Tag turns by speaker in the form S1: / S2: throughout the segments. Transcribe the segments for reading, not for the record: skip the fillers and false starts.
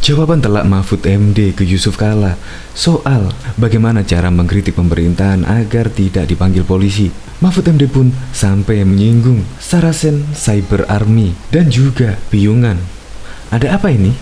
S1: Jawaban telak Mahfud MD ke Yusuf Kala soal bagaimana cara mengkritik pemerintahan agar tidak dipanggil polisi. Mahfud MD pun sampai menyinggung Saracen Cyber Army dan juga Piungan. Ada apa ini?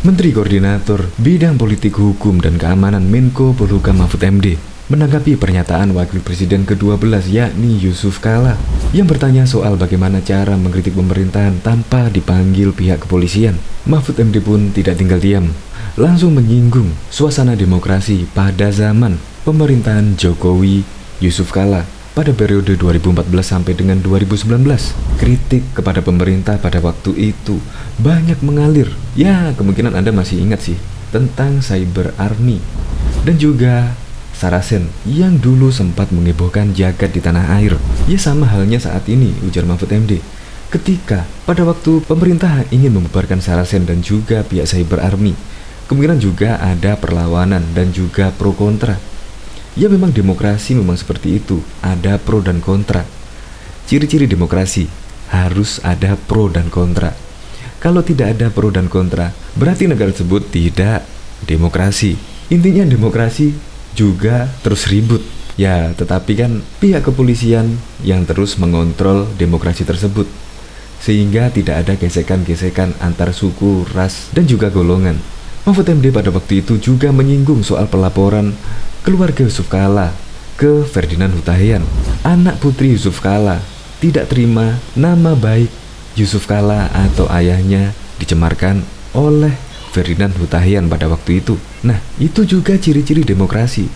S1: Menteri Koordinator Bidang Politik Hukum dan Keamanan Menko Polhukam Mahfud MD menanggapi pernyataan Wakil Presiden ke-12 yakni Yusuf Kala yang bertanya soal bagaimana cara mengkritik pemerintahan tanpa dipanggil pihak kepolisian. Mahfud MD pun tidak tinggal diam, langsung menyinggung suasana demokrasi pada zaman pemerintahan Jokowi Yusuf Kala pada periode 2014 sampai dengan 2019. Kritik kepada pemerintah pada waktu itu banyak mengalir. Ya, kemungkinan Anda masih ingat sih tentang Cyber Army dan juga Saracen yang dulu sempat menghebohkan jagat di tanah air. Ya, sama halnya saat ini, ujar Mahfud MD. Ketika pada waktu pemerintah ingin membubarkan Saracen dan juga pihak Cyber Army, kemungkinan juga ada perlawanan dan juga pro kontra. Ya, memang demokrasi memang seperti itu, ada pro dan kontra. Ciri-ciri demokrasi harus ada pro dan kontra. Kalau tidak ada pro dan kontra, berarti negara tersebut tidak demokrasi. Intinya demokrasi juga terus ribut. Ya, tetapi kan pihak kepolisian yang terus mengontrol demokrasi tersebut, sehingga tidak ada gesekan-gesekan antar suku, ras, dan juga golongan. Mahfud MD pada waktu itu juga menyinggung soal pelaporan keluarga Yusuf Kala ke Ferdinand Hutahian. Anak putri Yusuf Kala tidak terima nama baik Yusuf Kala atau ayahnya dicemarkan oleh Ferdinand Hutahian pada waktu itu. Nah, itu juga ciri-ciri demokrasi.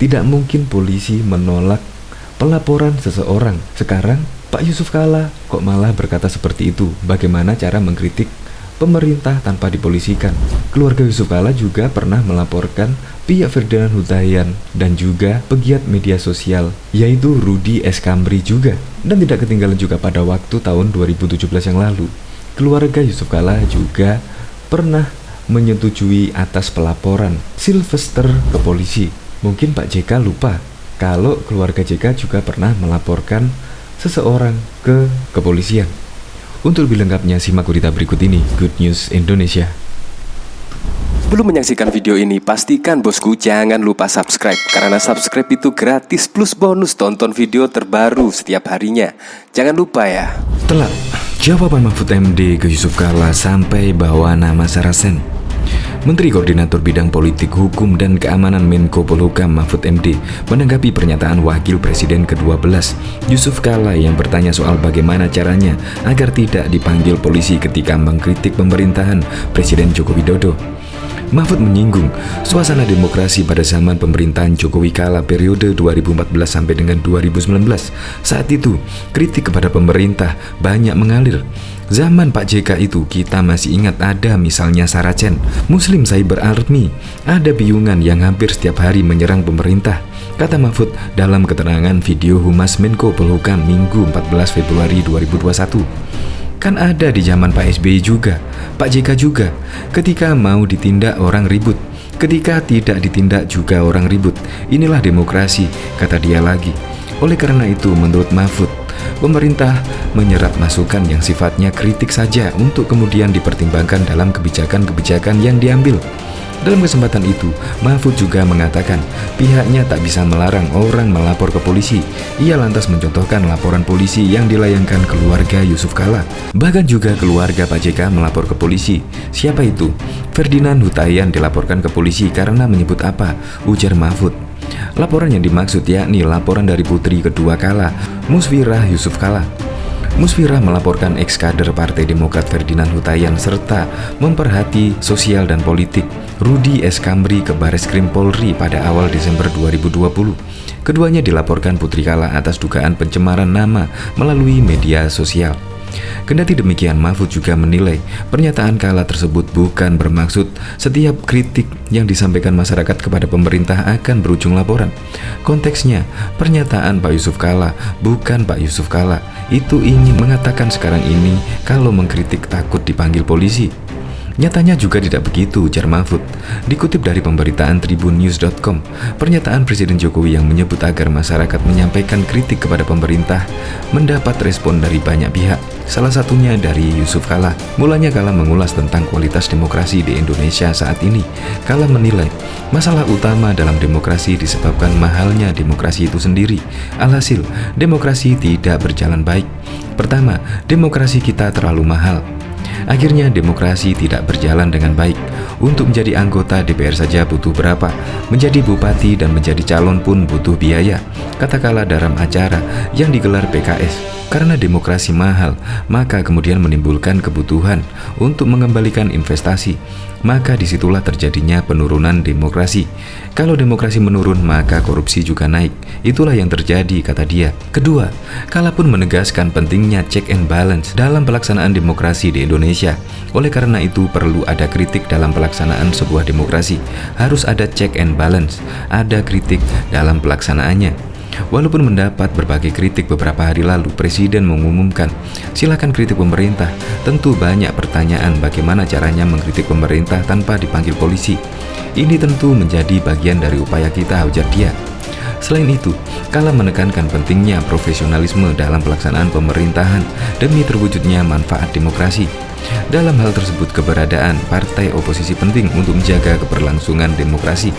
S1: Tidak mungkin polisi menolak pelaporan seseorang. Sekarang Pak Yusuf Kala kok malah berkata seperti itu. Bagaimana cara mengkritik pemerintah tanpa dipolisikan? Keluarga Yusuf Kala juga pernah melaporkan pihak Ferdinand Hutahian dan juga pegiat media sosial yaitu Rudy Escambri juga. Dan tidak ketinggalan juga pada waktu tahun 2017 yang lalu, keluarga Yusuf Kala juga pernah menyetujui atas pelaporan Sylvester ke polisi. Mungkin Pak JK lupa kalau keluarga JK juga pernah melaporkan seseorang ke kepolisian. Untuk lebih lengkapnya simak berita berikut ini, Good News Indonesia.
S2: Belum menyaksikan video ini, pastikan bosku jangan lupa subscribe. Karena subscribe itu gratis plus bonus tonton video terbaru setiap harinya. Jangan lupa ya.
S1: Telak jawaban Mahfud MD ke Yusuf Kala sampai bawa nama Saracen. Menteri Koordinator Bidang Politik Hukum dan Keamanan Menko Polhukam Mahfud MD menanggapi pernyataan Wakil Presiden ke-12 Yusuf Kala yang bertanya soal bagaimana caranya agar tidak dipanggil polisi ketika mengkritik pemerintahan Presiden Joko Widodo. Mahfud menyinggung suasana demokrasi pada zaman pemerintahan Jokowi Kala periode 2014 sampai dengan 2019. Saat itu, kritik kepada pemerintah banyak mengalir. Zaman Pak JK itu kita masih ingat ada misalnya Saracen, Muslim Cyber Army, ada Piungan yang hampir setiap hari menyerang pemerintah, kata Mahfud dalam keterangan video Humas Menko Polhukam Minggu 14 Februari 2021. Kan ada di zaman Pak SBY juga, Pak JK juga. Ketika mau ditindak orang ribut, ketika tidak ditindak juga orang ribut. Inilah demokrasi, kata dia lagi. Oleh karena itu, menurut Mahfud, pemerintah menyerap masukan yang sifatnya kritik saja untuk kemudian dipertimbangkan dalam kebijakan-kebijakan yang diambil. Dalam kesempatan itu, Mahfud juga mengatakan pihaknya tak bisa melarang orang melapor ke polisi. Ia lantas mencontohkan laporan polisi yang dilayangkan keluarga Yusuf Kala. Bahkan juga keluarga Pak JK melapor ke polisi. Siapa itu? Ferdinand Hutahian dilaporkan ke polisi karena menyebut apa? Ujar Mahfud. Laporan yang dimaksud yakni laporan dari putri kedua Kala, Musfirah Yusuf Kala. Musfirah melaporkan ex-kader Partai Demokrat Ferdinand Hutahian serta memperhati sosial dan politik Rudy Escambri ke Bareskrim Polri pada awal Desember 2020. Keduanya dilaporkan Putri Kala atas dugaan pencemaran nama melalui media sosial. Kendati demikian, Mahfud juga menilai pernyataan Kala tersebut bukan bermaksud setiap kritik yang disampaikan masyarakat kepada pemerintah akan berujung laporan. Konteksnya, pernyataan Pak Yusuf Kala bukan Pak Yusuf Kala itu ingin mengatakan sekarang ini kalau mengkritik takut dipanggil polisi. Nyatanya juga tidak begitu, ujar Mahfud. Dikutip dari pemberitaan tribunnews.com, pernyataan Presiden Jokowi yang menyebut agar masyarakat menyampaikan kritik kepada pemerintah mendapat respon dari banyak pihak, salah satunya dari Yusuf Kala. Mulanya Kala mengulas tentang kualitas demokrasi di Indonesia saat ini. Kala menilai masalah utama dalam demokrasi disebabkan mahalnya demokrasi itu sendiri. Alhasil, demokrasi tidak berjalan baik. Pertama, demokrasi kita terlalu mahal. Akhirnya demokrasi tidak berjalan dengan baik. Untuk menjadi anggota DPR saja butuh berapa? Menjadi bupati dan menjadi calon pun butuh biaya, kata Kala dalam acara yang digelar PKS. Karena demokrasi mahal, maka kemudian menimbulkan kebutuhan untuk mengembalikan investasi. Maka disitulah terjadinya penurunan demokrasi. Kalau demokrasi menurun, maka korupsi juga naik. Itulah yang terjadi, kata dia. Kedua, Kala pun menegaskan pentingnya check and balance dalam pelaksanaan demokrasi di Indonesia. Oleh karena itu, perlu ada kritik dalam pelaksanaan sebuah demokrasi. Harus ada check and balance, ada kritik dalam pelaksanaannya. Walaupun mendapat berbagai kritik beberapa hari lalu, Presiden mengumumkan, silakan kritik pemerintah. Tentu banyak pertanyaan bagaimana caranya mengkritik pemerintah tanpa dipanggil polisi. Ini tentu menjadi bagian dari upaya kita, ujar dia. Selain itu, Kala menekankan pentingnya profesionalisme dalam pelaksanaan pemerintahan demi terwujudnya manfaat demokrasi. Dalam hal tersebut, keberadaan partai oposisi penting untuk menjaga keberlangsungan demokrasi.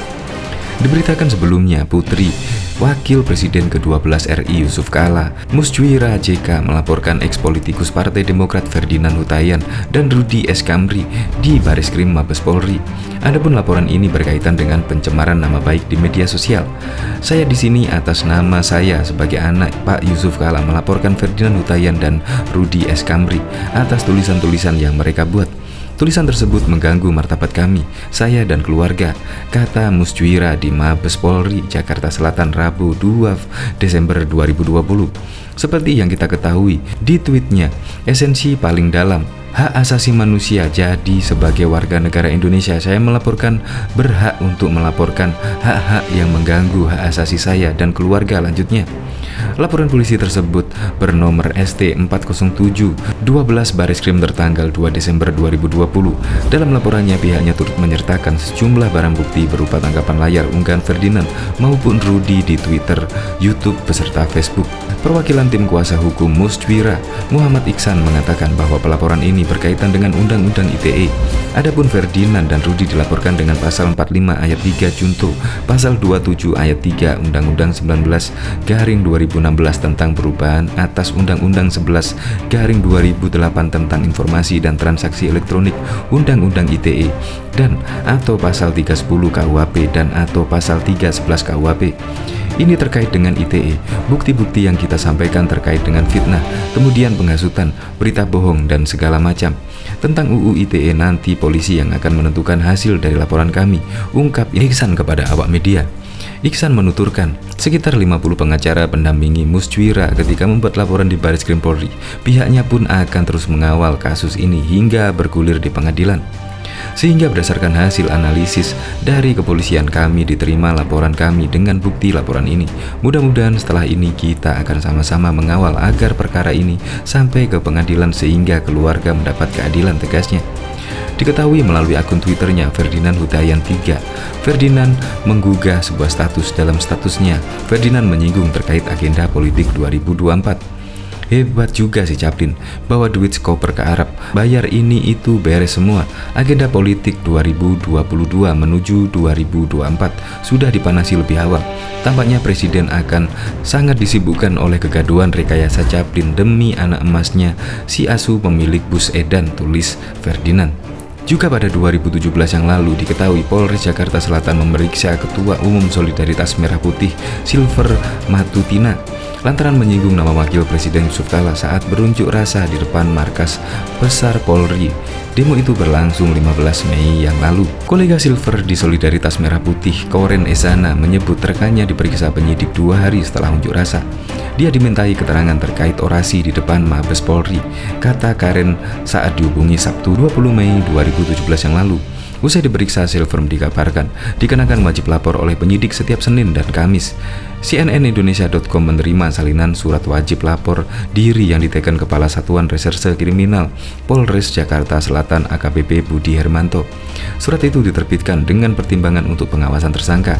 S1: Diberitakan sebelumnya, Putri Wakil Presiden ke-12 RI Yusuf Kala Musjuira JK melaporkan eks-politikus Partai Demokrat Ferdinand Hutayan dan Rudi Eskamri di Bareskrim Mabes Polri. Adapun laporan ini berkaitan dengan pencemaran nama baik di media sosial. Saya di sini atas nama saya sebagai anak Pak Yusuf Kala melaporkan Ferdinand Hutayan dan Rudi Eskamri atas tulisan-tulisan yang mereka buat. Tulisan tersebut mengganggu martabat kami, saya dan keluarga, kata Musjuira di Mabes Polri, Jakarta Selatan, Rabu 2 Desember 2020. Seperti yang kita ketahui, di tweetnya, esensi paling dalam hak asasi manusia. Jadi sebagai warga negara Indonesia, saya melaporkan berhak untuk melaporkan hak-hak yang mengganggu hak asasi saya dan keluarga, lanjutnya. Laporan polisi tersebut bernomor ST407-12 Bareskrim tertanggal 2 Desember 2020. Dalam laporannya, pihaknya turut menyertakan sejumlah barang bukti berupa tangkapan layar unggahan Ferdinand maupun Rudi di Twitter, YouTube, beserta Facebook. Perwakilan tim kuasa hukum Musjuira, Muhammad Iksan, mengatakan bahwa pelaporan ini berkaitan dengan Undang-Undang ITE. Adapun Ferdinand dan Rudi dilaporkan dengan pasal 45 ayat 3 Junto, pasal 27 ayat 3 Undang-Undang 19/2016 tentang perubahan atas Undang-Undang 11/2008 tentang informasi dan transaksi elektronik, Undang-Undang ITE, dan atau pasal 310 KUHP dan atau pasal 311 KUHP. Ini terkait dengan ITE. Bukti-bukti yang kita sampaikan terkait dengan fitnah, kemudian penghasutan, berita bohong, dan segala macam. Tentang UU ITE nanti polisi yang akan menentukan hasil dari laporan kami, ungkap Iksan kepada awak media. Iksan menuturkan, sekitar 50 pengacara pendampingi Musjuira ketika membuat laporan di Bareskrim Polri. Pihaknya pun akan terus mengawal kasus ini hingga bergulir di pengadilan. Sehingga berdasarkan hasil analisis dari kepolisian, kami diterima laporan kami dengan bukti laporan ini. Mudah-mudahan setelah ini kita akan sama-sama mengawal agar perkara ini sampai ke pengadilan sehingga keluarga mendapat keadilan, tegasnya. Diketahui melalui akun Twitternya Ferdinand Hutayan 3, Ferdinand menggugah sebuah status. Dalam statusnya, Ferdinand menyinggung terkait agenda politik 2024. Hebat juga si Chaplin, bawa duit skoper ke Arab, bayar ini itu beres semua. Agenda politik 2022 menuju 2024 sudah dipanasi lebih awal. Tampaknya Presiden akan sangat disibukkan oleh kegaduhan rekayasa Chaplin demi anak emasnya, si asuh pemilik bus edan, tulis Ferdinand. Juga pada 2017 yang lalu diketahui Polres Jakarta Selatan memeriksa Ketua Umum Solidaritas Merah Putih Silver Matutina lantaran menyinggung nama Wakil Presiden Yusuf Kala saat berunjuk rasa di depan markas besar Polri. Demo itu berlangsung 15 Mei yang lalu. Kolega Silver di Solidaritas Merah Putih, Koren Esana, menyebut rekannya diperiksa penyidik 2 hari setelah unjuk rasa. Dia dimintai keterangan terkait orasi di depan Mabes Polri, kata Karen saat dihubungi Sabtu 20 Mei 2017 yang lalu. Usai diperiksa, Silver dikabarkan dikenakan wajib lapor oleh penyidik setiap Senin dan Kamis. CNNindonesia.com menerima salinan surat wajib lapor diri yang diteken Kepala Satuan Reserse Kriminal Polres Jakarta Selatan AKBP Budi Hermanto. Surat itu diterbitkan dengan pertimbangan untuk pengawasan tersangka.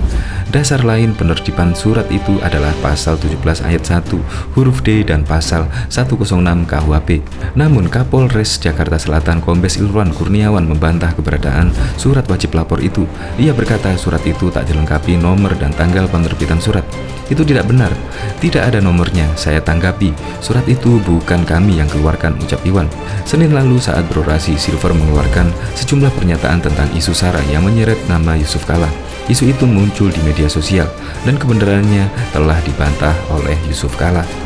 S1: Dasar lain penertiban surat itu adalah pasal 17 ayat 1 huruf D dan pasal 106 KUHP. Namun Kapolres Jakarta Selatan Kombes Ilwan Kurniawan membantah keberadaan surat wajib lapor itu. Ia berkata surat itu tak dilengkapi nomor dan tanggal penerbitan surat. Itu tidak benar, tidak ada nomornya. Saya tanggapi, surat itu bukan kami yang keluarkan, ucap Iwan. Senin lalu saat berorasi, Silver mengeluarkan sejumlah pernyataan tentang isu SARA yang menyeret nama Yusuf Kala. Isu itu muncul di media sosial dan kebenarannya telah dibantah oleh Yusuf Kala.